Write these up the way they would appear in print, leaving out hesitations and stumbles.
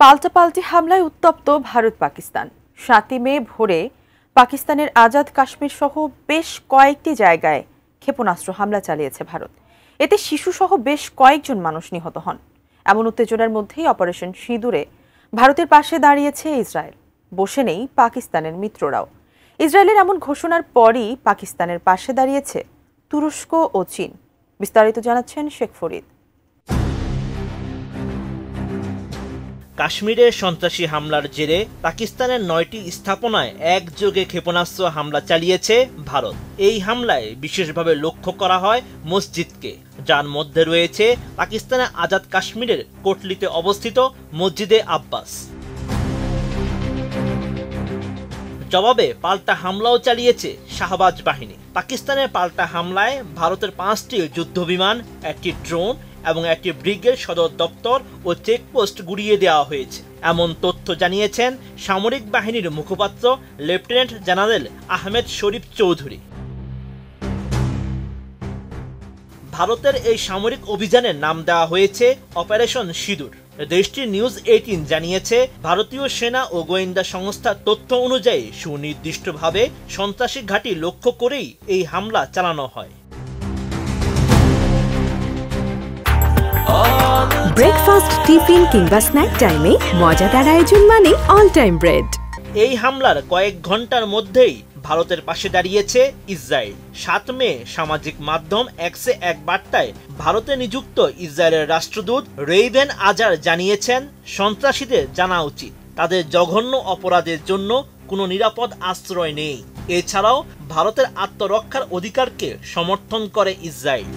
পাল্টাপাল্টি হামলায় উত্তপ্ত ভারত পাকিস্তান। ৭ মে ভোরে পাকিস্তানের আজাদ কাশ্মীর সহ বেশ কয়েকটি জায়গায় ক্ষেপণাস্ত্র হামলা চালিয়েছে ভারত। এতে শিশুসহ বেশ কয়েকজন মানুষ নিহত হন। এমন উত্তেজনার মধ্যেই অপারেশন সিঁদুরে ভারতের পাশে দাঁড়িয়েছে ইসরায়েল। বসে নেই পাকিস্তানের মিত্ররাও। ইসরায়েলের এমন ঘোষণার পরই পাকিস্তানের পাশে দাঁড়িয়েছে তুরস্ক ও চীন। বিস্তারিত জানাচ্ছেন শেখ ফরিদ। কাশ্মীরে সন্ত্রাসী হামলার জেরে পাকিস্তানের ৯টি স্থাপনায় একযোগে ক্ষেপণাস্ত্র হামলা চালিয়েছে ভারত। এই হামলায় বিশেষভাবে লক্ষ্য করা হয় মসজিদকে, যার মধ্যে রয়েছে পাকিস্তানের আজাদ কাশ্মীরের কোটলিতে অবস্থিত মসজিদে আব্বাস। জবাবে পাল্টা হামলাও চালিয়েছে শাহবাজ বাহিনী। পাকিস্তানের পাল্টা হামলায় ভারতের ৫টি যুদ্ধবিমান, একটি ড্রোন এবং একটি ব্রিগেড সদর দপ্তর ও চেকপোস্ট গুড়িয়ে দেওয়া হয়েছে। এমন তথ্য জানিয়েছেন সামরিক বাহিনীর মুখপাত্র লেফটেন্যান্ট জেনারেল আহমেদ শরীফ চৌধুরী। ভারতের এই সামরিক অভিযানের নাম দেওয়া হয়েছে অপারেশন সিঁদুর। দেশটির নিউজ 18 জানিয়েছে, ভারতীয় সেনা ও গোয়েন্দা সংস্থার তথ্য অনুযায়ী সুনির্দিষ্টভাবে সন্ত্রাসী ঘাঁটি লক্ষ্য করেই এই হামলা চালানো হয়। ব্রেকফাস্ট, টিফিন কিংবা স্ন্যাক টাইমে মজাদার আয়োজন মানে অল টাইম ব্রেড। এই হামলার কয়েক ঘন্টার মধ্যেই ভারতের পাশে দাঁড়িয়েছে ইসরায়েল। ৭ মে সামাজিক মাধ্যম এক্সে এক বার্তায় ভারতে নিযুক্ত ইসরায়েলের রাষ্ট্রদূত রেইভেন আজার জানিয়েছেন, সন্ত্রাসীদের জানা উচিত তাদের জঘন্য অপরাধের জন্য কোনো নিরাপদ আশ্রয় নেই। এছাড়াও ভারতের আত্মরক্ষার অধিকারকে সমর্থন করে ইসরায়েল।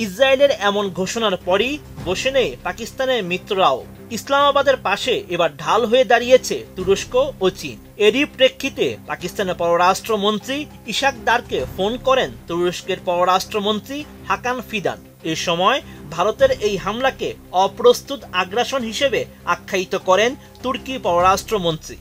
ইসরায়েলের এমন ঘোষণার পরই বসে নেই পাকিস্তানের মিত্ররাও। ইসলামাবাদের পাশে এবার ঢাল হয়ে দাঁড়িয়েছে তুরস্ক ও চীন। এরই প্রেক্ষিতে পাকিস্তানের পররাষ্ট্রমন্ত্রী ইশাক দারকে ফোন করেন তুরস্কের পররাষ্ট্রমন্ত্রী হাকান ফিদান। এ সময় ভারতের এই হামলাকে অপ্রস্তুত আগ্রাসন হিসেবে আখ্যায়িত করেন তুর্কি পররাষ্ট্রমন্ত্রী।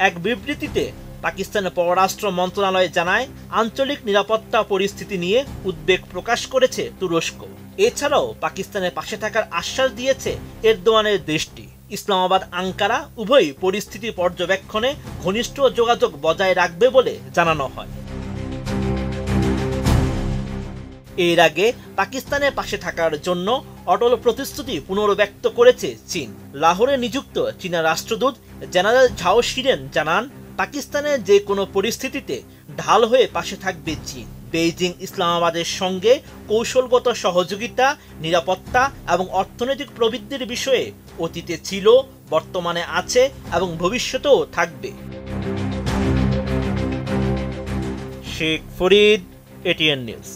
এক বিবৃতিতে পাকিস্তানের পররাষ্ট্র মন্ত্রণালয় জানায়, আঞ্চলিক নিরাপত্তা পরিস্থিতি নিয়ে উদ্বেগ প্রকাশ করেছে তুরস্ক। এছাড়াও পাকিস্তানের পাশে থাকার আশ্বাস দিয়েছে এরদোয়ানের দেশটি। ইসলামাবাদ, আঙ্কারা উভয়ই পরিস্থিতি পর্যবেক্ষণে ঘনিষ্ঠ যোগাযোগ বজায় রাখবে বলে জানানো হয়। এর আগে পাকিস্তানের পাশে থাকার জন্য অটল প্রতিশ্রুতি পুনর্ব্যক্ত করেছে চীন। লাহোরে নিযুক্ত চীনা রাষ্ট্রদূত জেনারেল ঝাও শিরেন জানান, পাকিস্তানের যে কোনো পরিস্থিতিতে ঢাল হয়ে পাশে থাকবে চীন। বেইজিং ইসলামাবাদের সঙ্গে কৌশলগত সহযোগিতা, নিরাপত্তা এবং অর্থনৈতিক প্রবৃদ্ধির বিষয়ে অতীতে ছিল, বর্তমানে আছে এবং ভবিষ্যতেও থাকবে। Sheikh Farid, ATN news.